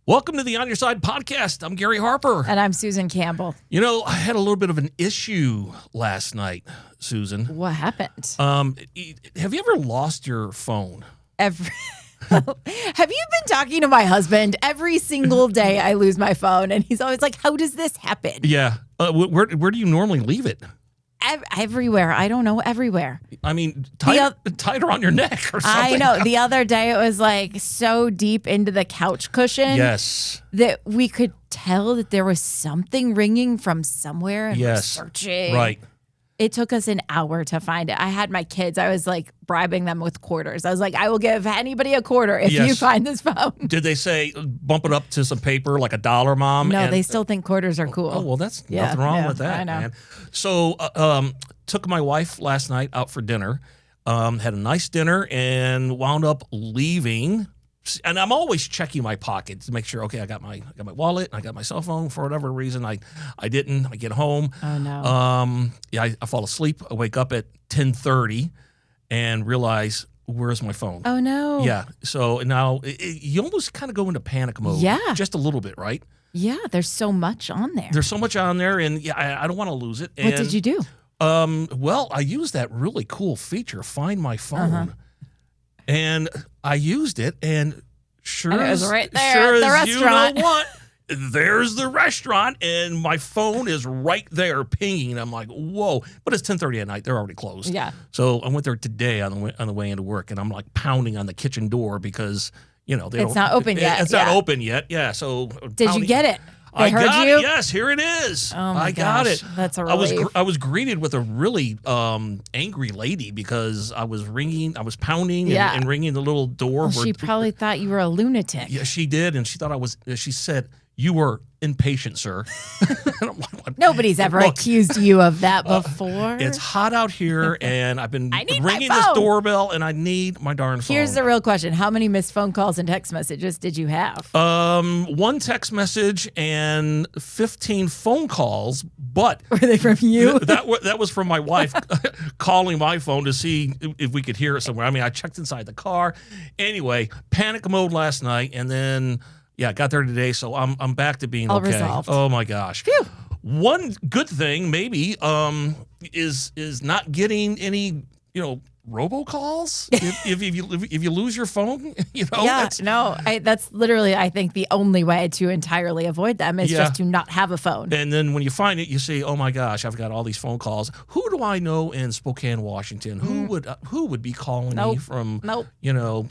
Welcome to the On Your Side podcast. I'm Gary Harper. And I'm Susan Campbell. You know, I had a little bit of an issue last night, Susan. What happened? Have you ever lost your phone? Have you been talking to my husband? Every single day I lose my phone, and he's always like, how does this happen? Yeah. Where do you normally leave it? Everywhere. I don't know, everywhere. I mean, tie it around your neck or something. I know. The other day it was like so deep into the couch cushion. Yes. That we could tell that there was something ringing from somewhere and we're searching. Right. It took us an hour to find it. I had my kids. I was like bribing them with quarters. I was like, I will give anybody a quarter if you find this phone. Did they say bump it up to some paper like $1, Mom? No, they still think quarters are cool. Oh, well, that's nothing wrong with that, I know. man. So took my wife last night out for dinner, had a nice dinner and wound up leaving. And I'm always checking my pockets to make sure, okay, I got my wallet, I got my cell phone. For whatever reason, I didn't. I get home. Oh, no. I fall asleep. I wake up at 10:30 and realize, where's my phone? Oh, no. Yeah. So now you almost kind of go into panic mode. Yeah. Just a little bit, right? Yeah, there's so much on there. There's so much on there, and I don't want to lose it. And, what did you do? Well, I used that really cool feature, Find My Phone. And I used it, and it was right there sure at the as restaurant. You know what? There's the restaurant, and my phone is right there pinging. I'm like, whoa. But it's 10:30 at night. They're already closed. Yeah. So I went there today on the way into work, and I'm like pounding on the kitchen door because, it's not open yet. It's not open yet. Yeah. So did you get it? I heard got you? It. Yes, here it is. Oh my I got gosh, it. That's a relief. I was greeted with a really angry lady because I was pounding and ringing the little door. Well, she probably thought you were a lunatic. Yeah, she did, and she thought I was. She said, "You were impatient, sir." And I'm like, what? Nobody's ever accused you of that before. It's hot out here, and I've been ringing my this phone. doorbell, and I need my darn phone. Here's the real question. How many missed phone calls and text messages did you have? One text message and 15 phone calls, but were they from you? That was from my wife calling my phone to see if we could hear it somewhere. I mean, I checked inside the car. Anyway, panic mode last night, and then got there today, so I'm back to being all okay. Resolved. Oh my gosh. Phew. One good thing maybe is not getting any robocalls if you lose your phone. That's literally, I think, the only way to entirely avoid them is just to not have a phone. And then when you find it, you say, "Oh my gosh, I've got all these phone calls. Who do I know in Spokane, Washington? Who would be calling me from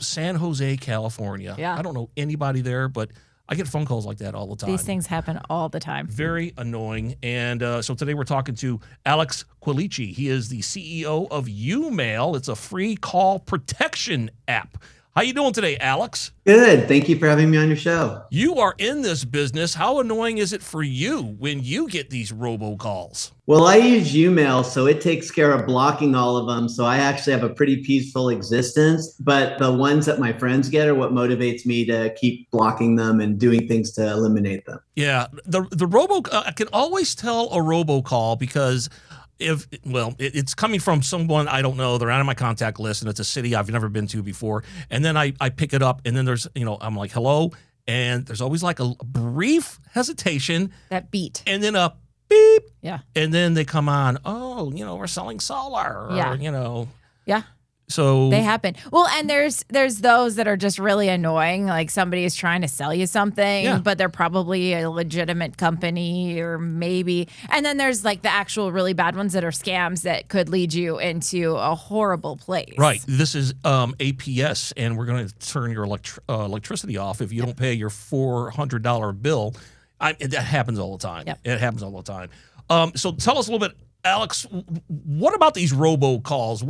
San Jose, California? Yeah. I don't know anybody there, but I get phone calls like that all the time. These things happen all the time. Very annoying. And so today we're talking to Alex Quilici. He is the CEO of YouMail. It's a free call protection app. How you doing today, Alex? Good. Thank you for having me on your show. You are in this business. How annoying is it for you when you get these robocalls? Well, I use YouMail, so it takes care of blocking all of them. So I actually have a pretty peaceful existence. But the ones that my friends get are what motivates me to keep blocking them and doing things to eliminate them. Yeah, the I can always tell a robocall because it's coming from someone I don't know. They're out of my contact list, and it's a city I've never been to before. And then I pick it up, and then there's, I'm like, hello. And there's always like a brief hesitation. That beat. And then a beep. Yeah. And then they come on, we're selling solar. Or, Yeah. So they happen. Well, and there's those that are just really annoying. Like somebody is trying to sell you something, but they're probably a legitimate company or maybe. And then there's like the actual really bad ones that are scams that could lead you into a horrible place. Right. This is APS, and we're going to turn your electricity off if you don't pay your $400 bill. That happens all the time. Yep. It happens all the time. So tell us a little bit, Alex, what about these robocalls?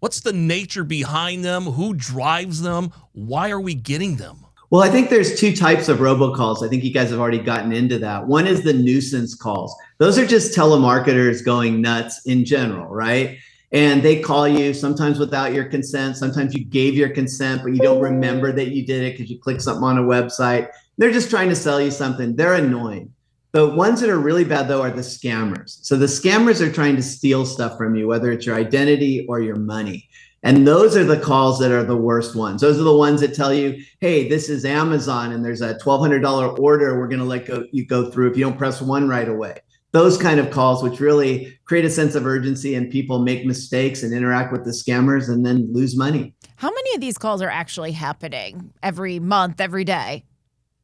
What's the nature behind them? Who drives them? Why are we getting them? Well, I think there's two types of robocalls. I think you guys have already gotten into that. One is the nuisance calls. Those are just telemarketers going nuts in general, right? And they call you sometimes without your consent. Sometimes you gave your consent, but you don't remember that you did it because you clicked something on a website. They're just trying to sell you something. They're annoying. The ones that are really bad, though, are the scammers. So the scammers are trying to steal stuff from you, whether it's your identity or your money. And those are the calls that are the worst ones. Those are the ones that tell you, hey, this is Amazon and there's a $1,200 order. We're going to let you go through if you don't press 1 right away. Those kind of calls, which really create a sense of urgency, and people make mistakes and interact with the scammers and then lose money. How many of these calls are actually happening every month, every day?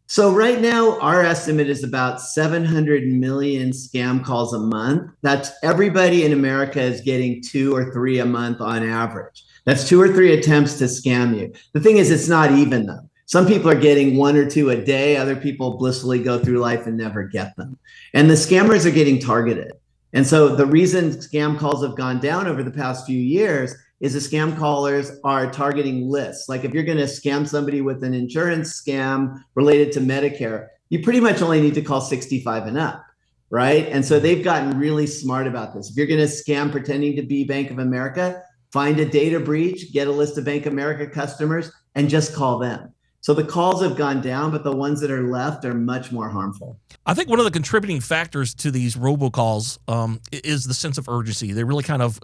So right now, our estimate is about 700 million scam calls a month. That's everybody in America is getting 2 or 3 a month on average. That's 2 or 3 attempts to scam you. The thing is, it's not even though. Some people are getting 1 or 2 a day. Other people blissfully go through life and never get them. And the scammers are getting targeted. And so the reason scam calls have gone down over the past few years is the scam callers are targeting lists. Like if you're going to scam somebody with an insurance scam related to Medicare, you pretty much only need to call 65 and up, right? And so they've gotten really smart about this. If you're going to scam pretending to be Bank of America, find a data breach, get a list of Bank of America customers, and just call them. So the calls have gone down, but the ones that are left are much more harmful. I think one of the contributing factors to these robocalls is the sense of urgency. They really kind of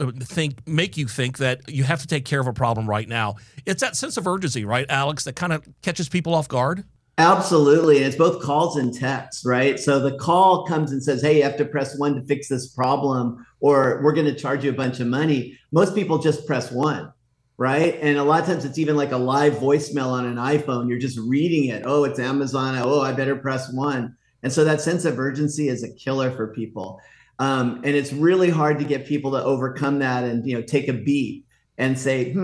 make you think that you have to take care of a problem right now. It's that sense of urgency, right, Alex, that kind of catches people off guard? Absolutely. And it's both calls and texts, right? So the call comes and says, hey, you have to press 1 to fix this problem, or we're going to charge you a bunch of money. Most people just press 1. Right. And a lot of times it's even like a live voicemail on an iPhone. You're just reading it. Oh, it's Amazon. Oh, I better press 1. And so that sense of urgency is a killer for people. And it's really hard to get people to overcome that and, take a beat and say,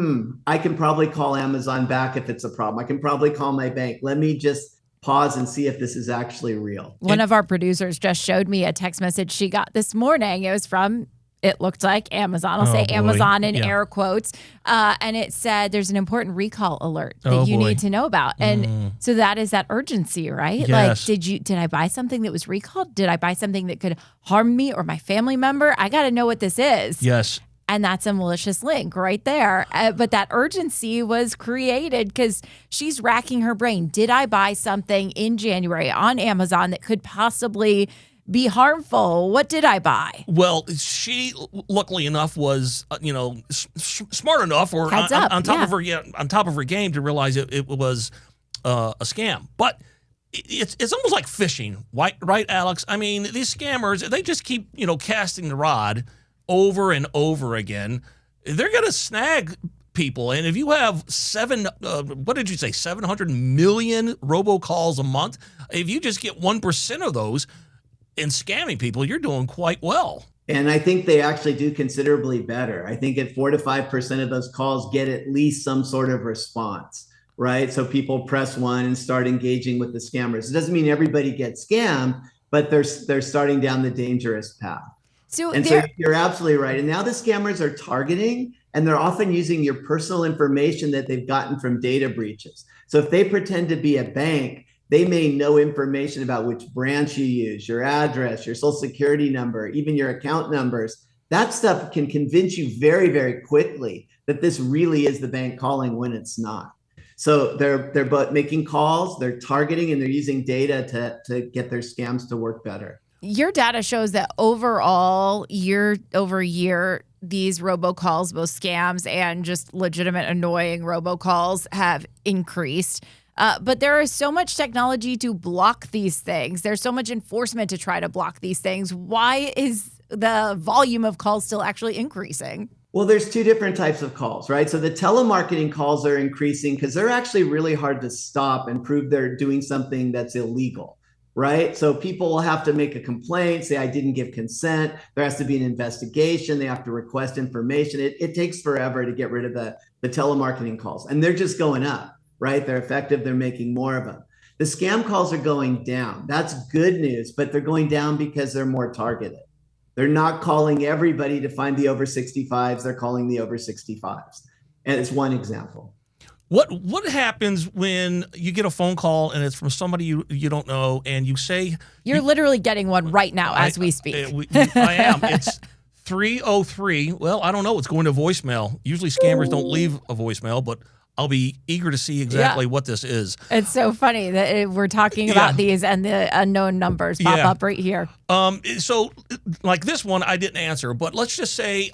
I can probably call Amazon back if it's a problem. I can probably call my bank. Let me just pause and see if this is actually real. One of our producers just showed me a text message she got this morning. It was from, it looked like Amazon. I'll say Amazon in air quotes. And it said there's an important recall alert that you need to know about. And so that is that urgency, right? Yes. Like, did I buy something that was recalled? Did I buy something that could harm me or my family member? I got to know what this is. Yes. And that's a malicious link right there. But that urgency was created because she's racking her brain. Did I buy something in January on Amazon that could possibly be harmful? What did I buy? Well, she, luckily enough, was smart enough, or on top of her game, to realize it was a scam. But it's almost like fishing, right, Alex? I mean, these scammers, they just keep casting the rod over and over again. They're gonna snag people, and if you have 700 million robocalls a month, if you just get 1% of those in scamming people, you're doing quite well. And I think they actually do considerably better. I think at 4 to 5% of those calls get at least some sort of response, right? So people press 1 and start engaging with the scammers. It doesn't mean everybody gets scammed, but they're starting down the dangerous path. So you're absolutely right. And now the scammers are targeting, and they're often using your personal information that they've gotten from data breaches. So if they pretend to be a bank, they may know information about which branch you use, your address, your social security number, even your account numbers. That stuff can convince you very, very quickly that this really is the bank calling when it's not. So they're both making calls, they're targeting, and they're using data to get their scams to work better. Your data shows that overall, year over year, these robocalls, both scams and just legitimate annoying robocalls, have increased. But there is so much technology to block these things. There's so much enforcement to try to block these things. Why is the volume of calls still actually increasing? Well, there's 2 different types of calls, right? So the telemarketing calls are increasing because they're actually really hard to stop and prove they're doing something that's illegal, right? So people will have to make a complaint, say, I didn't give consent. There has to be an investigation. They have to request information. It takes forever to get rid of the telemarketing calls, and they're just going up. Right? They're effective. They're making more of them. The scam calls are going down. That's good news, but they're going down because they're more targeted. They're not calling everybody to find the over 65s. They're calling the over 65s. And it's one example. What happens when you get a phone call and it's from somebody you don't know, and you say... You're literally getting one right now as we speak. I am. It's 303. Well, I don't know. It's going to voicemail. Usually scammers don't leave a voicemail, but I'll be eager to see exactly what this is. It's so funny that we're talking about these and the unknown numbers pop up right here. So like this one, I didn't answer, but let's just say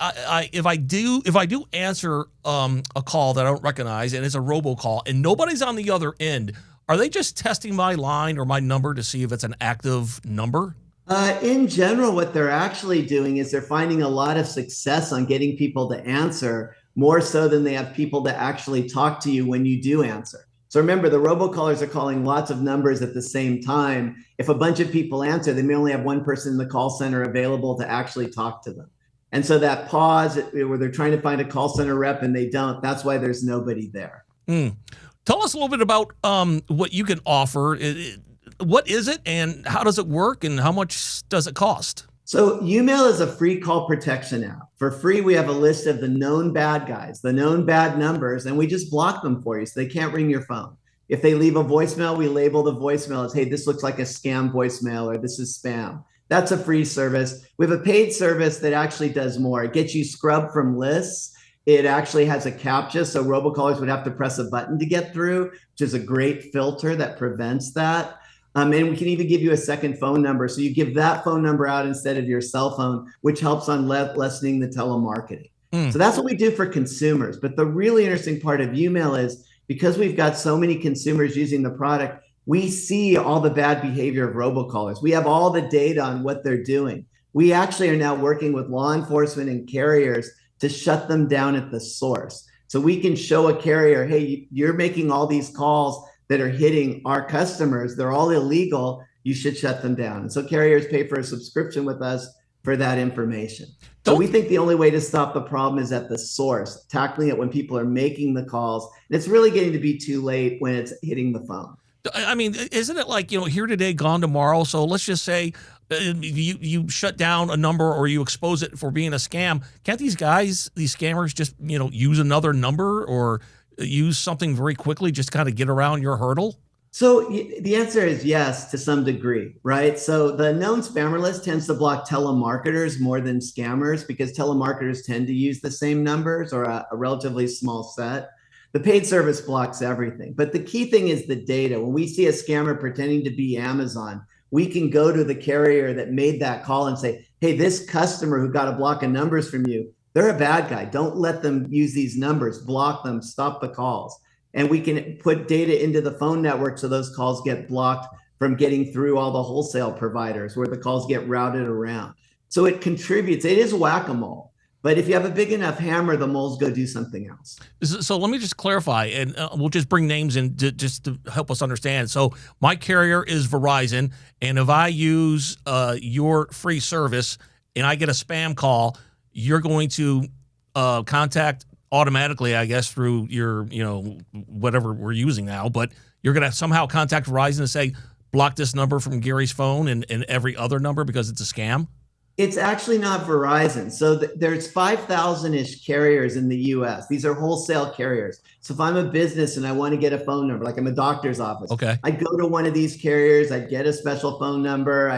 if I do answer a call that I don't recognize and it's a robocall and nobody's on the other end, are they just testing my line or my number to see if it's an active number? In general, what they're actually doing is they're finding a lot of success on getting people to answer, more so than they have people to actually talk to you when you do answer. So remember, the robocallers are calling lots of numbers at the same time. If a bunch of people answer, they may only have one person in the call center available to actually talk to them. And so that pause where they're trying to find a call center rep and they don't, that's why there's nobody there. Tell us a little bit about what you can offer. What is it and how does it work and how much does it cost? So YouMail is a free call protection app. For free, we have a list of the known bad guys, the known bad numbers, and we just block them for you so they can't ring your phone. If they leave a voicemail, we label the voicemail as, hey, this looks like a scam voicemail or this is spam. That's a free service. We have a paid service that actually does more. It gets you scrubbed from lists. It actually has a CAPTCHA, so robocallers would have to press a button to get through, which is a great filter that prevents that. And we can even give you a second phone number. So you give that phone number out instead of your cell phone, which helps on lessening the telemarketing. So that's what we do for consumers. But the really interesting part of YouMail is because we've got so many consumers using the product, we see all the bad behavior of robocallers. We have all the data on what they're doing. We actually are now working with law enforcement and carriers to shut them down at the source. So we can show a carrier, hey, you're making all these calls that are hitting our customers. They're all illegal. You should shut them down. And so carriers pay for a subscription with us for that information. So we think the only way to stop the problem is at the source, tackling it when people are making the calls. And it's really getting to be too late when it's hitting the phone. I mean, isn't it like, here today, gone tomorrow? So let's just say you shut down a number or you expose it for being a scam. Can't these scammers just, use another number or use something very quickly, just kind of get around your hurdle? So the answer is yes, to some degree, right? So the known spammer list tends to block telemarketers more than scammers because telemarketers tend to use the same numbers or a relatively small set. The paid service blocks everything. But the key thing is the data. When we see a scammer pretending to be Amazon, we can go to the carrier that made that call and say, hey, this customer who got a block of numbers from you, they're a bad guy. Don't let them use these numbers. Block them. Stop the calls. And we can put data into the phone network so those calls get blocked from getting through all the wholesale providers where the calls get routed around. So it contributes. It is whack-a-mole. But if you have a big enough hammer, the moles go do something else. So let me just clarify, and we'll just bring names in just to help us understand. So my carrier is Verizon, and if I use your free service and I get a spam call, you're going to contact automatically, I guess, through your, whatever we're using now, but you're going to somehow contact Verizon and say, block this number from Gary's phone and every other number because it's a scam? It's actually not Verizon. So there's 5,000-ish carriers in the US. These are wholesale carriers. So if I'm a business and I want to get a phone number, like I'm a doctor's office, okay, I'd go to one of these carriers, I'd get a special phone number,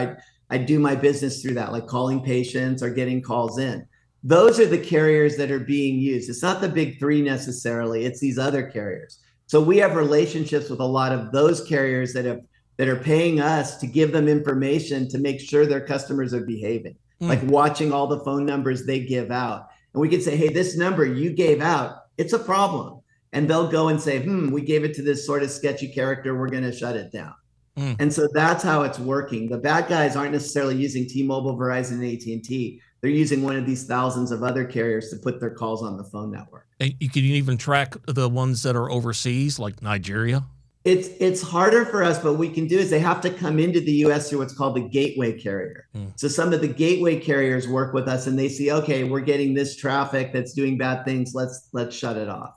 I'd do my business through that, like calling patients or getting calls in. Those are the carriers that are being used. It's not the big three necessarily, it's these other carriers. So we have relationships with a lot of those carriers that are paying us to give them information to make sure their customers are behaving, like watching all the phone numbers they give out. And we can say, hey, this number you gave out, it's a problem. And they'll go and say, we gave it to this sort of sketchy character, we're going to shut it down. And so that's how it's working. The bad guys aren't necessarily using T-Mobile, Verizon, and AT&T. They're using one of these thousands of other carriers to put their calls on the phone network. And you can even track the ones that are overseas, like Nigeria? It's harder for us, but what we can do is they have to come into the US through what's called the gateway carrier. So some of the gateway carriers work with us and they see, okay, we're getting this traffic that's doing bad things. Let's shut it off.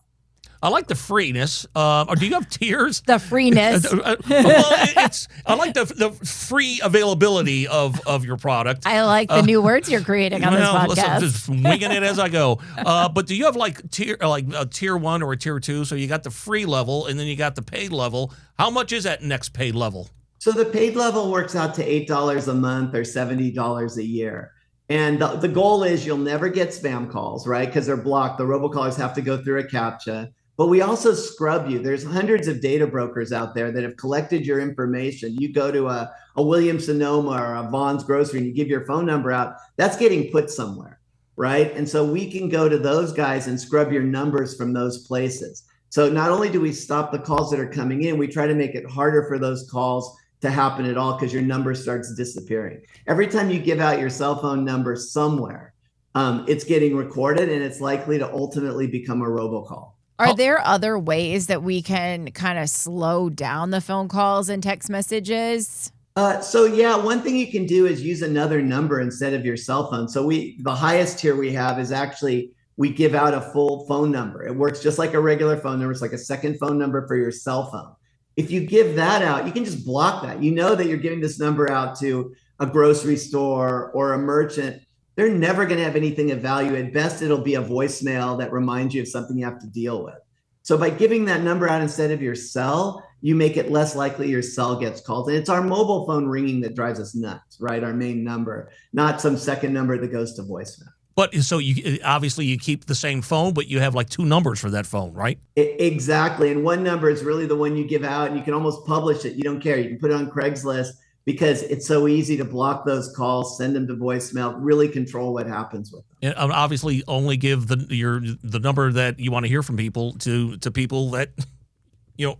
I like the freeness. Or do you have tiers? The freeness. I like the free availability of your product. I like the new words you're creating on this podcast. Listen, just winging it as I go. But do you have like a tier 1 or a tier 2? So you got the free level and then you got the paid level. How much is that next paid level? So the paid level works out to $8 a month or $70 a year. And the goal is you'll never get spam calls, right? Because they're blocked. The robocallers have to go through a CAPTCHA. but we also scrub you. There's hundreds of data brokers out there that have collected your information. You go to a Williams-Sonoma or a Vaughn's Grocery and you give your phone number out, that's getting put somewhere, right? And so we can go to those guys and scrub your numbers from those places. So not only do we stop the calls that are coming in, we try to make it harder for those calls to happen at all because your number starts disappearing. Every time you give out your cell phone number somewhere, it's getting recorded and it's likely to ultimately become a robocall. Are there other ways that we can kind of slow down the phone calls and text messages? So yeah, one thing you can do is use another number instead of your cell phone. So the highest tier we have is actually, we give out a full phone number. It works just like a regular phone number. It's like a second phone number for your cell phone. If you give that out, you can just block that. You know that you're giving this number out to a grocery store or a merchant. They're never going to have anything of value. At best, it'll be a voicemail that reminds you of something you have to deal with. So by giving that number out instead of your cell, you make it less likely your cell gets called. And it's our mobile phone ringing that drives us nuts, right? Our main number, not some second number that goes to voicemail. But so you obviously you keep the same phone, but you have like two numbers for that phone, right? Exactly. And one number is really the one you give out and you can almost publish it. You don't care. You can put it on Craigslist because it's so easy to block those calls, send them to voicemail, really control what happens with them. And obviously only give the number that you want to hear from people to people that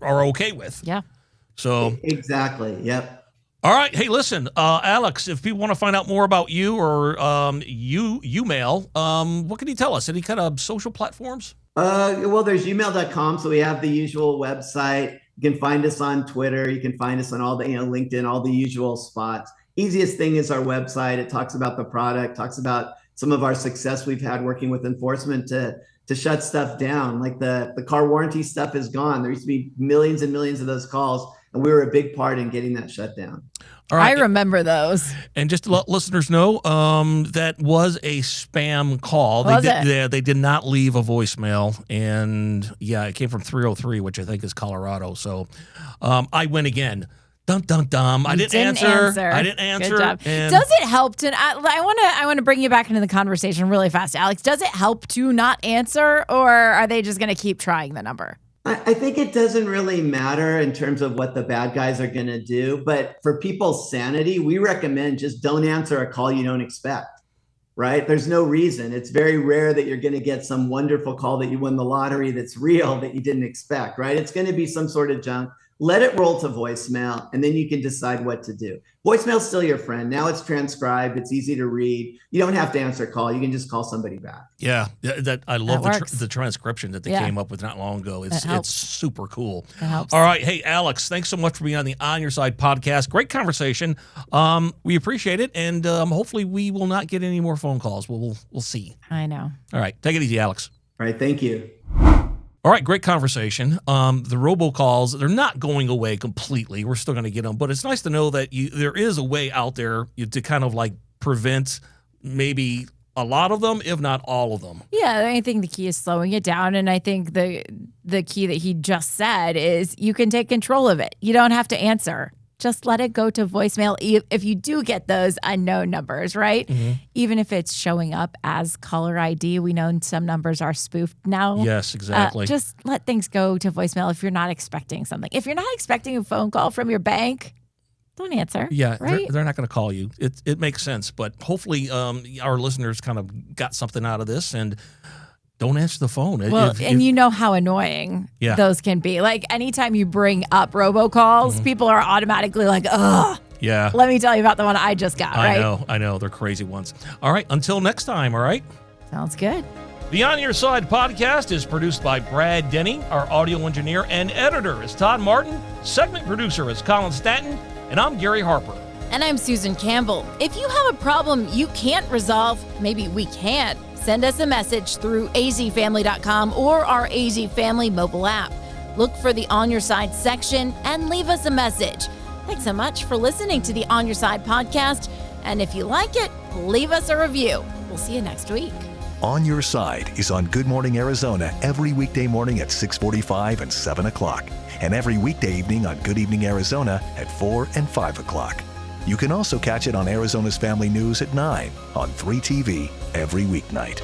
are okay with. Yeah. So exactly. Yep. All right. Hey, listen, Alex, if people want to find out more about you or YouMail, what can you tell us? Any kind of social platforms? Well, there's YouMail.com. So we have the usual website. You can find us on Twitter. You can find us on all the, LinkedIn, all the usual spots. Easiest thing is our website. It talks about the product, talks about some of our success we've had working with enforcement to shut stuff down. Like the car warranty stuff is gone. There used to be millions and millions of those calls. And we were a big part in getting that shut down. All right. I remember those. And just to let listeners know, that was a spam call. They did not leave a voicemail. And yeah, it came from 303, which I think is Colorado. So I went again. Dum, dum, dum. I didn't answer. I didn't answer. Good job. Does it help to, I want to bring you back into the conversation really fast, Alex. Does it help to not answer, or are they just going to keep trying the number? I think it doesn't really matter in terms of what the bad guys are going to do. But for people's sanity, we recommend just don't answer a call you don't expect, right? There's no reason. It's very rare that you're going to get some wonderful call that you won the lottery that's real that you didn't expect, right? It's going to be some sort of junk. Let it roll to voicemail, and then you can decide what to do. Voicemail's still your friend. Now it's transcribed. It's easy to read. You don't have to answer a call. You can just call somebody back. Yeah, I love the transcription that they came up with not long ago. It's super cool. It helps. All right. Hey, Alex, thanks so much for being on the On Your Side podcast. Great conversation. We appreciate it, and hopefully we will not get any more phone calls. We'll see. I know. All right. Take it easy, Alex. All right. Thank you. All right, great conversation. The robocalls, they're not going away completely. We're still going to get them, but it's nice to know that there is a way out there to kind of like prevent maybe a lot of them, if not all of them. Yeah, I think the key is slowing it down, and I think the key that he just said is you can take control of it. You don't have to answer. Just let it go to voicemail if you do get those unknown numbers, right? Mm-hmm. Even if it's showing up as caller ID. We know some numbers are spoofed now. Yes, exactly. Just let things go to voicemail if you're not expecting something. If you're not expecting a phone call from your bank, don't answer. Yeah, right? they're not going to call you. It makes sense. But hopefully our listeners kind of got something out of this and don't answer the phone. Well, and you know how annoying those can be. Like anytime you bring up robocalls, people are automatically like, ugh. Yeah. Let me tell you about the one I just got, right? I know. They're crazy ones. All right. Until next time, all right? Sounds good. The On Your Side podcast is produced by Brad Denny. Our audio engineer and editor is Todd Martin. Segment producer is Colin Stanton. And I'm Gary Harper. And I'm Susan Campbell. If you have a problem you can't resolve, maybe we can. Send us a message through azfamily.com or our AZ Family mobile app. Look for the On Your Side section and leave us a message. Thanks so much for listening to the On Your Side podcast. And if you like it, leave us a review. We'll see you next week. On Your Side is on Good Morning Arizona every weekday morning at 6:45 and 7 o'clock. And every weekday evening on Good Evening Arizona at 4 and 5 o'clock. You can also catch it on Arizona's Family News at 9 on 3TV every weeknight.